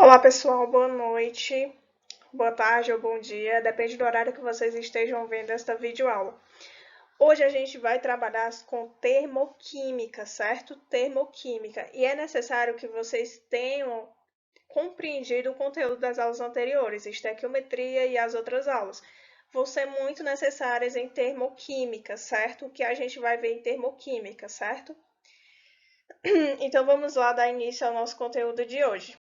Olá pessoal, boa noite, boa tarde ou bom dia, depende do horário que vocês estejam vendo esta videoaula. Hoje a gente vai trabalhar com termoquímica, certo? Termoquímica. E é necessário que vocês tenham compreendido o conteúdo das aulas anteriores, estequiometria e as outras aulas. Vão ser muito necessárias em termoquímica, certo? O que a gente vai ver em termoquímica, certo? Então vamos lá dar início ao nosso conteúdo de hoje.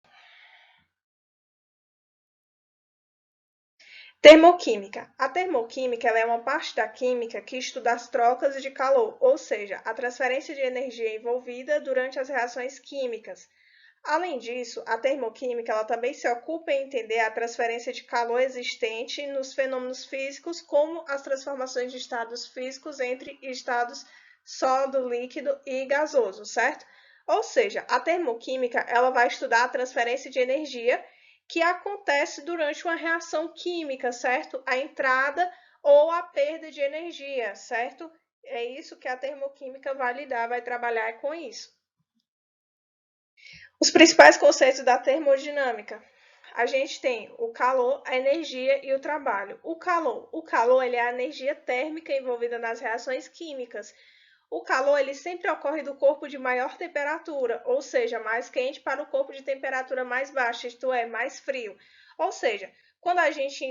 Termoquímica. A termoquímica ela é uma parte da química que estuda as trocas de calor, ou seja, a transferência de energia envolvida durante as reações químicas. Além disso, a termoquímica ela também se ocupa em entender a transferência de calor existente nos fenômenos físicos, como as transformações de estados físicos entre estados sólido, líquido e gasoso, certo? Ou seja, a termoquímica ela vai estudar a transferência de energia que acontece durante uma reação química, certo? A entrada ou a perda de energia, certo? É isso que a termoquímica vai lidar, vai trabalhar com isso. Os principais conceitos da termodinâmica. A gente tem o calor, a energia e o trabalho. O calor ele é a energia térmica envolvida nas reações químicas. O calor ele sempre ocorre do corpo de maior temperatura, ou seja, mais quente para o corpo de temperatura mais baixa, isto é, mais frio. Ou seja, quando a gente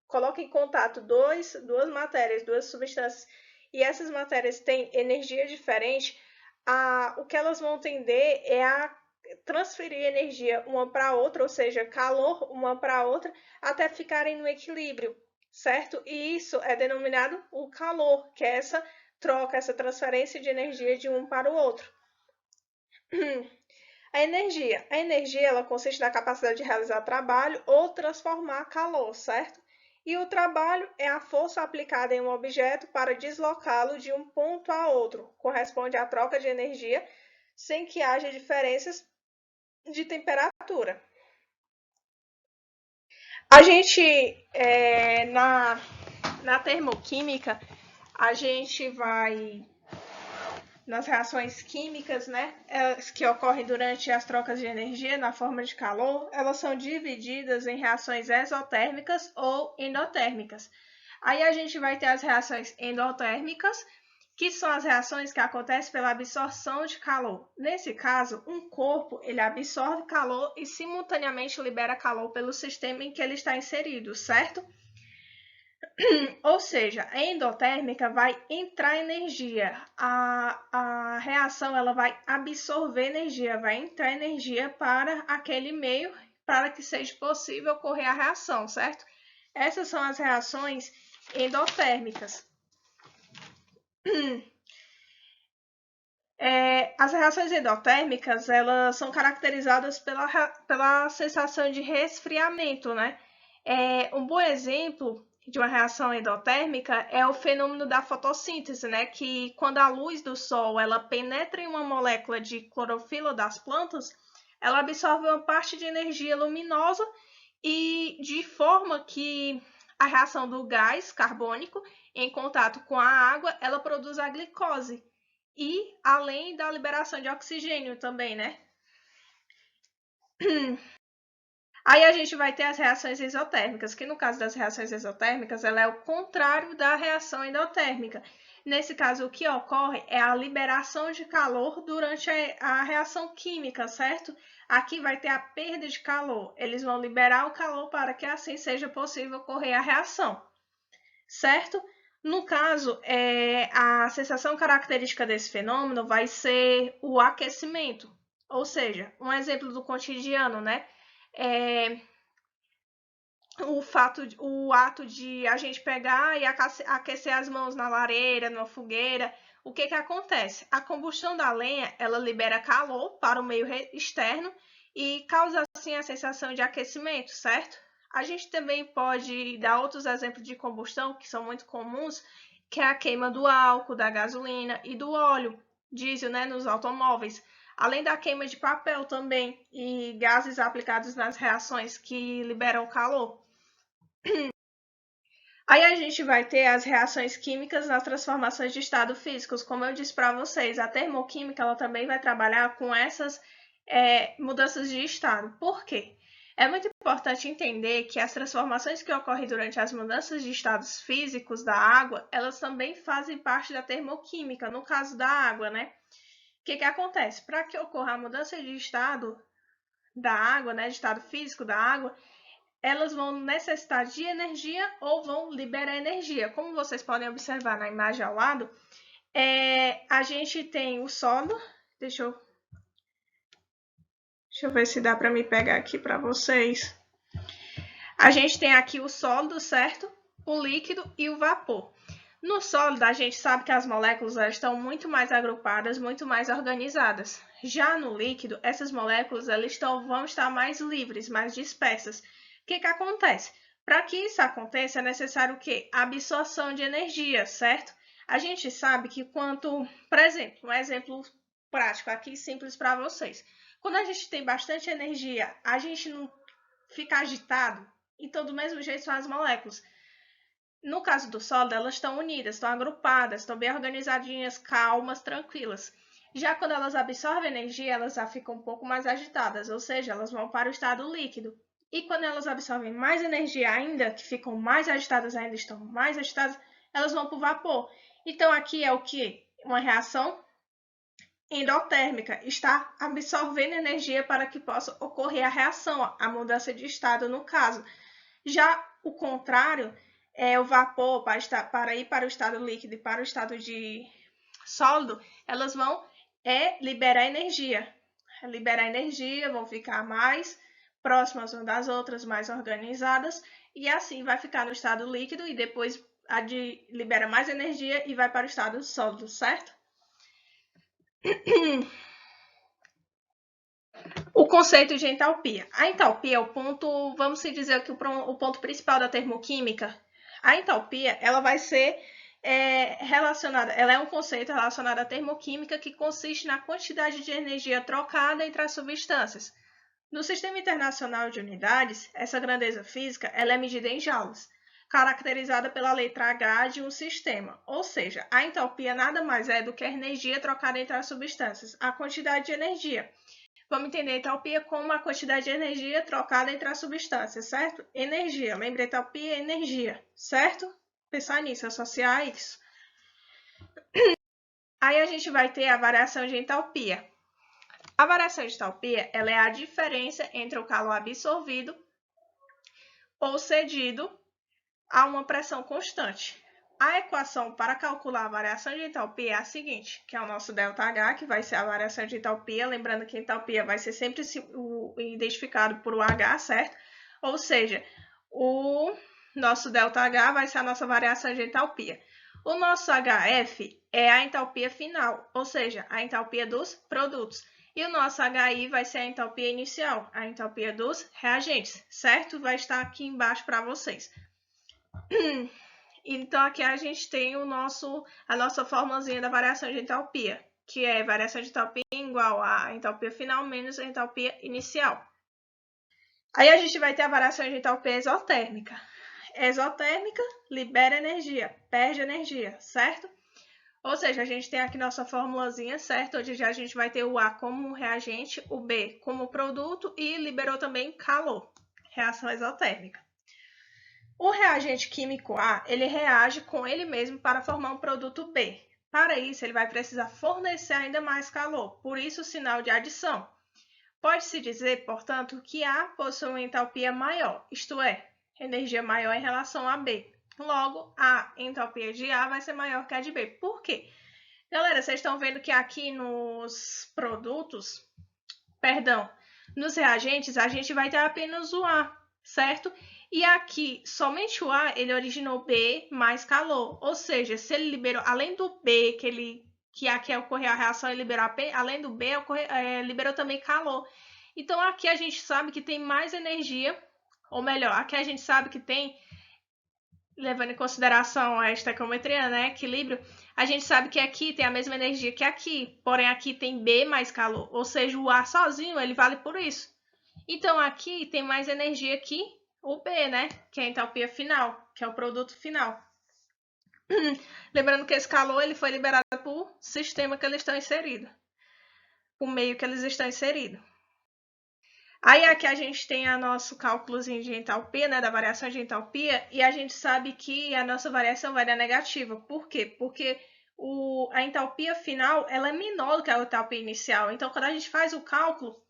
coloca em contato duas matérias, duas substâncias, e essas matérias têm energia diferente, o que elas vão tender é a transferir energia uma para outra, ou seja, calor uma para outra, até ficarem no equilíbrio, certo? E isso é denominado o calor, que é essa troca, essa transferência de energia de um para o outro. A energia ela consiste na capacidade de realizar trabalho ou transformar calor, certo? E o trabalho é a força aplicada em um objeto para deslocá-lo de um ponto a outro. Corresponde à troca de energia sem que haja diferenças de temperatura. A gente, na termoquímica, a gente vai nas reações químicas, né, que ocorrem durante as trocas de energia na forma de calor, elas são divididas em reações exotérmicas ou endotérmicas. Aí a gente vai ter as reações endotérmicas, que são as reações que acontecem pela absorção de calor. Nesse caso, um corpo ele absorve calor e simultaneamente libera calor pelo sistema em que ele está inserido, certo? Ou seja, a endotérmica vai entrar energia, a reação ela vai absorver energia, vai entrar energia para aquele meio para que seja possível ocorrer a reação, certo? Essas são as reações endotérmicas. As reações endotérmicas elas são caracterizadas pela sensação de resfriamento, né? Um bom exemplo de uma reação endotérmica é o fenômeno da fotossíntese, né? Que quando a luz do sol ela penetra em uma molécula de clorofila das plantas, ela absorve uma parte de energia luminosa e de forma que a reação do gás carbônico em contato com a água, ela produz a glicose. E além da liberação de oxigênio também, né? Aí a gente vai ter as reações exotérmicas, que no caso das reações exotérmicas, ela é o contrário da reação endotérmica. Nesse caso, o que ocorre é a liberação de calor durante a reação química, certo? Aqui vai ter a perda de calor. Eles vão liberar o calor para que assim seja possível ocorrer a reação, certo? No caso, a sensação característica desse fenômeno vai ser o aquecimento. Ou seja, um exemplo do cotidiano, né? O ato de a gente pegar e aquecer as mãos na lareira, numa fogueira, o que acontece? A combustão da lenha, ela libera calor para o meio externo e causa assim a sensação de aquecimento, certo? A gente também pode dar outros exemplos de combustão que são muito comuns, que é a queima do álcool, da gasolina e do óleo diesel, né, nos automóveis. Além da queima de papel também e gases aplicados nas reações que liberam calor. Aí a gente vai ter as reações químicas nas transformações de estado físicos. Como eu disse para vocês, a termoquímica ela também vai trabalhar com essas mudanças de estado. Por quê? É muito importante entender que as transformações que ocorrem durante as mudanças de estados físicos da água, elas também fazem parte da termoquímica, no caso da água, né? O que acontece? Para que ocorra a mudança de estado da água, né, de estado físico da água, elas vão necessitar de energia ou vão liberar energia. Como vocês podem observar na imagem ao lado, a gente tem o sólido. Deixa eu ver se dá para me pegar aqui para vocês. A gente tem aqui o sólido, certo? O líquido e o vapor. No sólido, a gente sabe que as moléculas estão muito mais agrupadas, muito mais organizadas. Já no líquido, essas moléculas vão estar mais livres, mais dispersas. O que acontece? Para que isso aconteça, é necessário o quê? Absorção de energia, certo? A gente sabe que por exemplo, um exemplo prático aqui, simples para vocês. Quando a gente tem bastante energia, a gente não fica agitado, então do mesmo jeito são as moléculas. No caso do sólido, elas estão unidas, estão agrupadas, estão bem organizadinhas, calmas, tranquilas. Já quando elas absorvem energia, elas já ficam um pouco mais agitadas, ou seja, elas vão para o estado líquido. E quando elas absorvem mais energia ainda, que ficam mais agitadas ainda, estão mais agitadas, elas vão para o vapor. Então aqui é o que? Uma reação endotérmica, está absorvendo energia para que possa ocorrer a reação, a mudança de estado no caso. Já o contrário, o vapor para ir para o estado líquido e para o estado de sólido, elas vão liberar energia. Vão ficar mais próximas umas das outras, mais organizadas, e assim vai ficar no estado líquido e depois libera mais energia e vai para o estado sólido, certo? O conceito de entalpia. A entalpia é o ponto, vamos dizer que o ponto principal da termoquímica. A entalpia, ela vai ser relacionada, ela é um conceito relacionado à termoquímica que consiste na quantidade de energia trocada entre as substâncias. No Sistema Internacional de Unidades, essa grandeza física ela é medida em joules, caracterizada pela letra H de um sistema, ou seja, a entalpia nada mais é do que a energia trocada entre as substâncias, a quantidade de energia. Vamos entender a entalpia como a quantidade de energia trocada entre as substâncias, certo? Energia, lembra, entalpia é energia, certo? Pensar nisso, associar isso. Aí a gente vai ter a variação de entalpia. A variação de entalpia ela é a diferença entre o calor absorvido ou cedido a uma pressão constante. A equação para calcular a variação de entalpia é a seguinte, que é o nosso ΔH, que vai ser a variação de entalpia, lembrando que a entalpia vai ser sempre identificado por o H, certo? Ou seja, o nosso ΔH vai ser a nossa variação de entalpia. O nosso HF é a entalpia final, ou seja, a entalpia dos produtos. E o nosso HI vai ser a entalpia inicial, a entalpia dos reagentes, certo? Vai estar aqui embaixo para vocês. Então, aqui a gente tem a nossa formulazinha da variação de entalpia, que é variação de entalpia igual a entalpia final menos a entalpia inicial. Aí a gente vai ter a variação de entalpia exotérmica. Exotérmica libera energia, perde energia, certo? Ou seja, a gente tem aqui nossa formulazinha, certo? Onde já a gente vai ter o A como reagente, o B como produto e liberou também calor, reação exotérmica. O reagente químico A, ele reage com ele mesmo para formar um produto B. Para isso, ele vai precisar fornecer ainda mais calor, por isso o sinal de adição. Pode-se dizer, portanto, que A possui uma entalpia maior, isto é, energia maior em relação a B. Logo, a entalpia de A vai ser maior que a de B. Por quê? Galera, vocês estão vendo que aqui nos nos reagentes, a gente vai ter apenas o A, certo? E aqui, somente o A, ele originou B mais calor. Ou seja, se ele liberou, além do B, que aqui ocorreu a reação e liberou além do B, liberou também calor. Então, aqui a gente sabe que tem mais energia, ou melhor, aqui a gente sabe que tem, levando em consideração a estequiometria, né, equilíbrio, a gente sabe que aqui tem a mesma energia que aqui, porém aqui tem B mais calor, ou seja, o A sozinho, ele vale por isso. Então, aqui tem mais energia que o B, né? Que é a entalpia final, que é o produto final. Lembrando que esse calor ele foi liberado por sistema que eles estão inseridos, o meio que eles estão inseridos. Aí aqui a gente tem o nosso cálculozinho de entalpia, né, da variação de entalpia, e a gente sabe que a nossa variação vai dar negativa. Por quê? Porque a entalpia final ela é menor do que a entalpia inicial. Então, quando a gente faz o cálculo,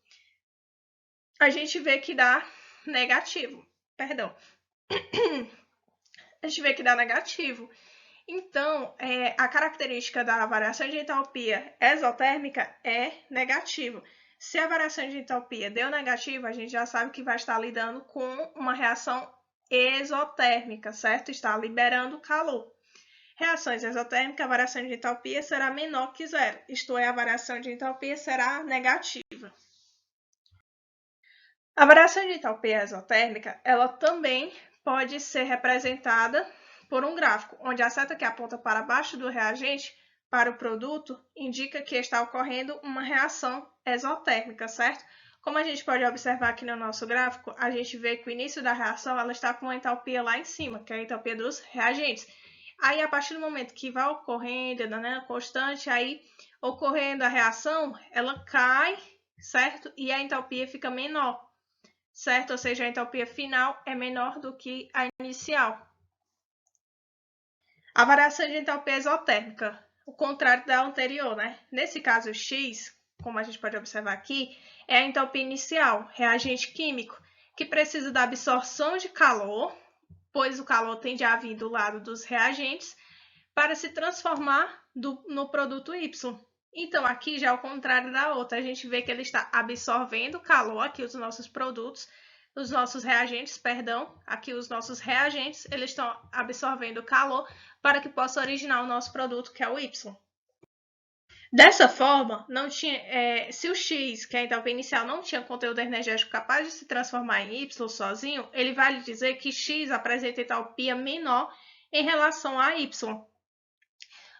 a gente vê que dá negativo. Perdão. A gente vê que dá negativo. Então, a característica da variação de entalpia exotérmica é negativo. Se a variação de entalpia deu negativo, a gente já sabe que vai estar lidando com uma reação exotérmica, certo? Está liberando calor. Reações exotérmicas, a variação de entalpia será menor que zero, isto é, a variação de entalpia será negativa. A variação de entalpia exotérmica, ela também pode ser representada por um gráfico, onde a seta que aponta para baixo do reagente para o produto indica que está ocorrendo uma reação exotérmica, certo? Como a gente pode observar aqui no nosso gráfico, a gente vê que o início da reação ela está com uma entalpia lá em cima, que é a entalpia dos reagentes. Aí, a partir do momento que vai ocorrendo, né, constante, aí ocorrendo a reação, ela cai, certo? E a entalpia fica menor, certo? Ou seja, a entalpia final é menor do que a inicial. A variação de entalpia exotérmica, o contrário da anterior, né? Nesse caso, X, como a gente pode observar aqui, é a entalpia inicial, reagente químico, que precisa da absorção de calor, pois o calor tende a vir do lado dos reagentes, para se transformar no produto Y. Então, aqui já é o contrário da outra, a gente vê que ele está absorvendo calor, aqui os nossos produtos, os nossos reagentes, perdão, aqui os nossos reagentes, eles estão absorvendo calor para que possa originar o nosso produto, que é o Y. Dessa forma, não tinha, se o X, que é a entalpia inicial, não tinha conteúdo energético capaz de se transformar em Y sozinho, ele vai lhe dizer que X apresenta entalpia menor em relação a Y.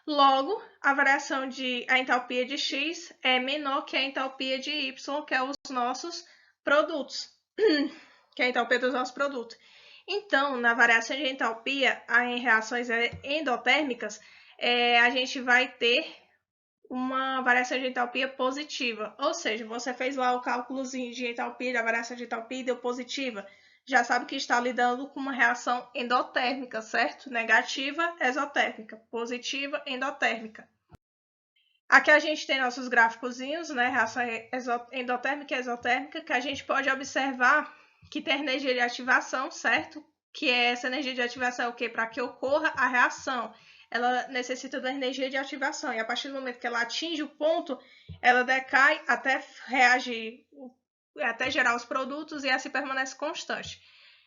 Logo, a entalpia de X é menor que a entalpia de Y, que é os nossos produtos, que é a entalpia dos nossos produtos. Então, na variação de entalpia em reações endotérmicas, a gente vai ter uma variação de entalpia positiva. Ou seja, você fez lá o cálculozinho de entalpia, da variação de entalpia e deu positiva. Já sabe que está lidando com uma reação endotérmica, certo? Negativa, exotérmica. Positiva, endotérmica. Aqui a gente tem nossos gráficozinhos, né? Reação endotérmica e exotérmica, que a gente pode observar que tem energia de ativação, certo? Que essa energia de ativação é o quê? Para que ocorra a reação. Ela necessita da energia de ativação. E a partir do momento que ela atinge o ponto, ela decai até reagir, até gerar os produtos e assim permanece constante.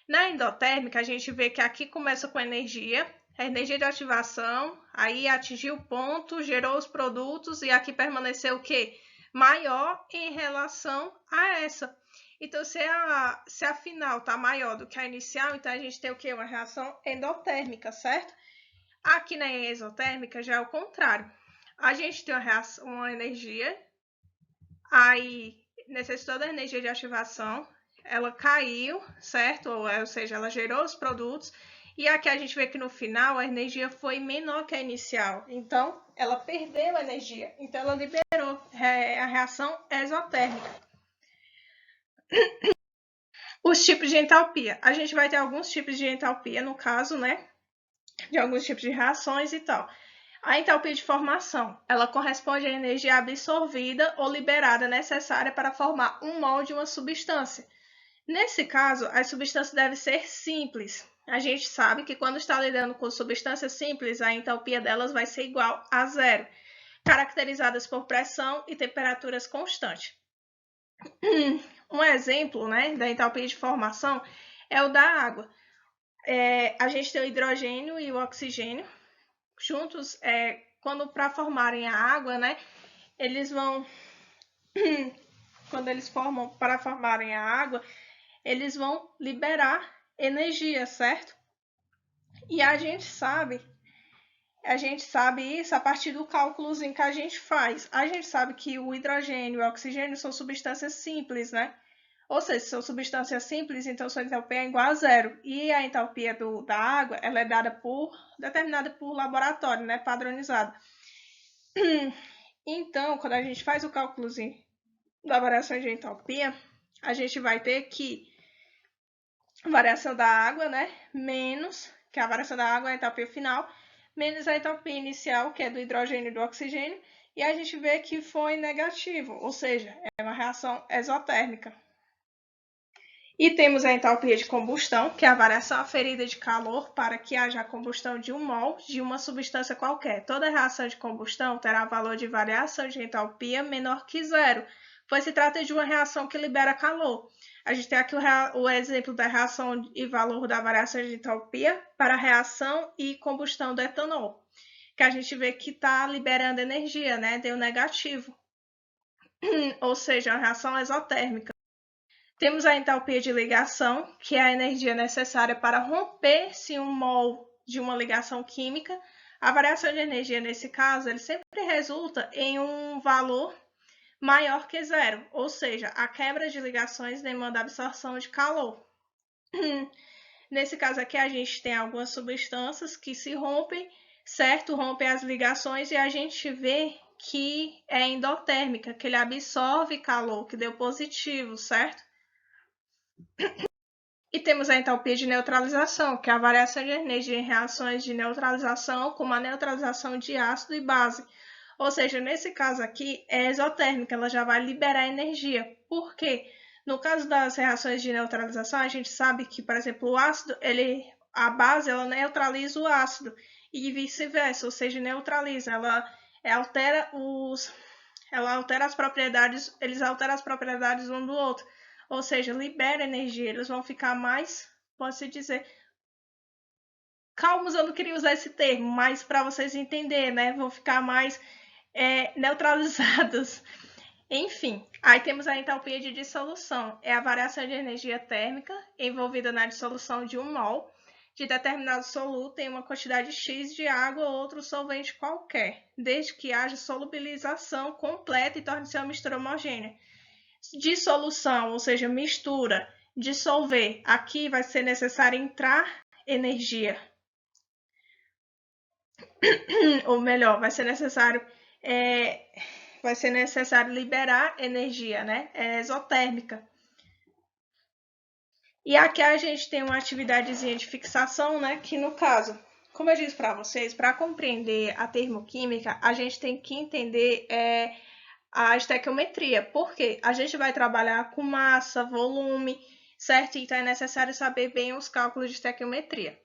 Na endotérmica, a gente vê que aqui começa com energia, a energia de ativação, aí atingiu o ponto, gerou os produtos e aqui permaneceu o quê? Maior em relação a essa. Então, se a final está maior do que a inicial, então a gente tem o quê? Uma reação endotérmica, certo? Aqui na exotérmica já é o contrário. A gente tem uma energia, aí necessitou da energia de ativação, ela caiu, certo? Ou seja, ela gerou os produtos, e aqui a gente vê que no final a energia foi menor que a inicial. Então, ela perdeu a energia. Então, ela liberou a reação exotérmica. Os tipos de entalpia. A gente vai ter alguns tipos de entalpia, no caso, né? De alguns tipos de reações e tal. A entalpia de formação, ela corresponde à energia absorvida ou liberada necessária para formar um molde de uma substância. Nesse caso, as substâncias devem ser simples. A gente sabe que quando está lidando com substâncias simples, a entalpia delas vai ser igual a zero, caracterizadas por pressão e temperaturas constantes. Um exemplo, né, da entalpia de formação é o da água. A gente tem o hidrogênio e o oxigênio juntos, quando para formarem a água, né, eles vão, quando eles formam para formarem a água, eles vão liberar energia, certo? E a gente sabe isso a partir do cálculozinho que a gente faz. A gente sabe que o hidrogênio e o oxigênio são substâncias simples, né? Ou seja, se são substâncias simples, então sua entalpia é igual a zero. E a entalpia da água, ela é determinada por laboratório, né, padronizado. Então, quando a gente faz o cálculozinho da variação de entalpia, a gente vai ter que a variação da água, né, menos, que a variação da água é a entalpia final, menos a entalpia inicial, que é do hidrogênio e do oxigênio, e a gente vê que foi negativo, ou seja, é uma reação exotérmica. E temos a entalpia de combustão, que é a variação aferida de calor para que haja a combustão de 1 mol de uma substância qualquer. Toda reação de combustão terá valor de variação de entalpia menor que zero, pois se trata de uma reação que libera calor. A gente tem aqui o exemplo da reação e valor da variação de entalpia para a reação e combustão do etanol, que a gente vê que está liberando energia, né? Deu negativo, ou seja, uma reação exotérmica. Temos a entalpia de ligação, que é a energia necessária para romper-se um mol de uma ligação química. A variação de energia, nesse caso, ele sempre resulta em um valor maior que zero, ou seja, a quebra de ligações demanda absorção de calor. Nesse caso aqui, a gente tem algumas substâncias que se rompem, certo? Rompem as ligações e a gente vê que é endotérmica, que ele absorve calor, que deu positivo, certo? E temos a entalpia de neutralização, que é a variação de energia em reações de neutralização, como a neutralização de ácido e base. Ou seja, nesse caso aqui, é exotérmica, ela já vai liberar energia. Por quê? No caso das reações de neutralização, a gente sabe que, por exemplo, o ácido, a base, ela neutraliza o ácido e vice-versa, ou seja, neutraliza, ela altera as propriedades, eles alteram as propriedades um do outro. Ou seja, libera energia, eles vão ficar mais, pode-se dizer, calmos, eu não queria usar esse termo, mas para vocês entenderem, né? Vão ficar mais neutralizados. Enfim, aí temos a entalpia de dissolução, é a variação de energia térmica envolvida na dissolução de 1 mol de determinado soluto em uma quantidade X de água ou outro solvente qualquer, desde que haja solubilização completa e torne-se uma mistura homogênea. Dissolução, ou seja, mistura, dissolver. Aqui vai ser necessário entrar energia. Ou melhor, vai ser necessário liberar energia, né? É exotérmica. E aqui a gente tem uma atividadezinha de fixação, né? Que no caso, como eu disse para vocês, para compreender a termoquímica, a gente tem que entender a estequiometria, porque a gente vai trabalhar com massa, volume, certo? Então é necessário saber bem os cálculos de estequiometria.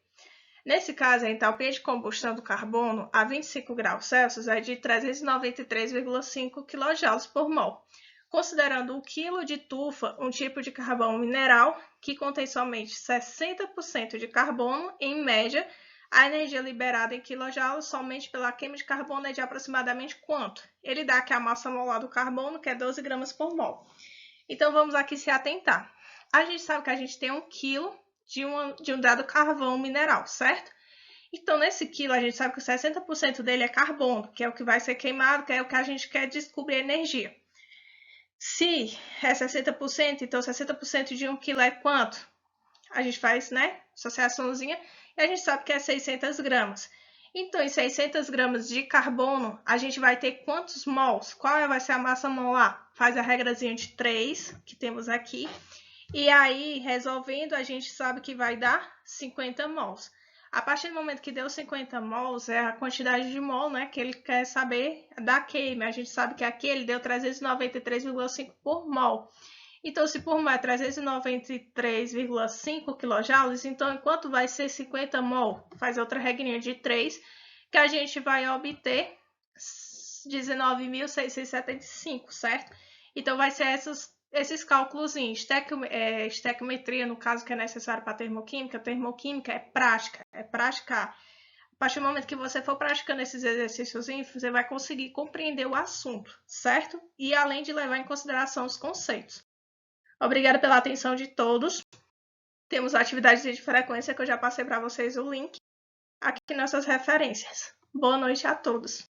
Nesse caso, a entalpia de combustão do carbono a 25 graus Celsius é de 393,5 kJ por mol, considerando o quilo de tufa um tipo de carvão mineral que contém somente 60% de carbono, em média. A energia liberada em kJ somente pela queima de carbono é de aproximadamente quanto? Ele dá aqui a massa molar do carbono, que é 12 gramas por mol. Então, vamos aqui se atentar. A gente sabe que a gente tem 1 quilo de um dado carvão mineral, certo? Então, nesse quilo, a gente sabe que 60% dele é carbono, que é o que vai ser queimado, que é o que a gente quer descobrir energia. Se é 60%, então 60% de 1 quilo é quanto? A gente faz, né, associaçãozinha, e a gente sabe que é 600 gramas. Então, em 600 gramas de carbono, a gente vai ter quantos mols? Qual vai ser a massa molar? Faz a regrazinha de 3, que temos aqui. E aí, resolvendo, a gente sabe que vai dar 50 mols. A partir do momento que deu 50 mols, é a quantidade de mol, né, que ele quer saber da queima. A gente sabe que aqui ele deu 393,5 por mol. Então, se por mol é 393,5 kJ, então enquanto vai ser 50 mol? Faz outra regrinha de 3, que a gente vai obter 19.675, certo? Então, vai ser esses cálculos em estequiometria, no caso que é necessário para termoquímica. Termoquímica é prática, é praticar. A partir do momento que você for praticando esses exercícios, você vai conseguir compreender o assunto, certo? E além de levar em consideração os conceitos. Obrigada pela atenção de todos. Temos atividades de frequência que eu já passei para vocês o link. Aqui nossas referências. Boa noite a todos.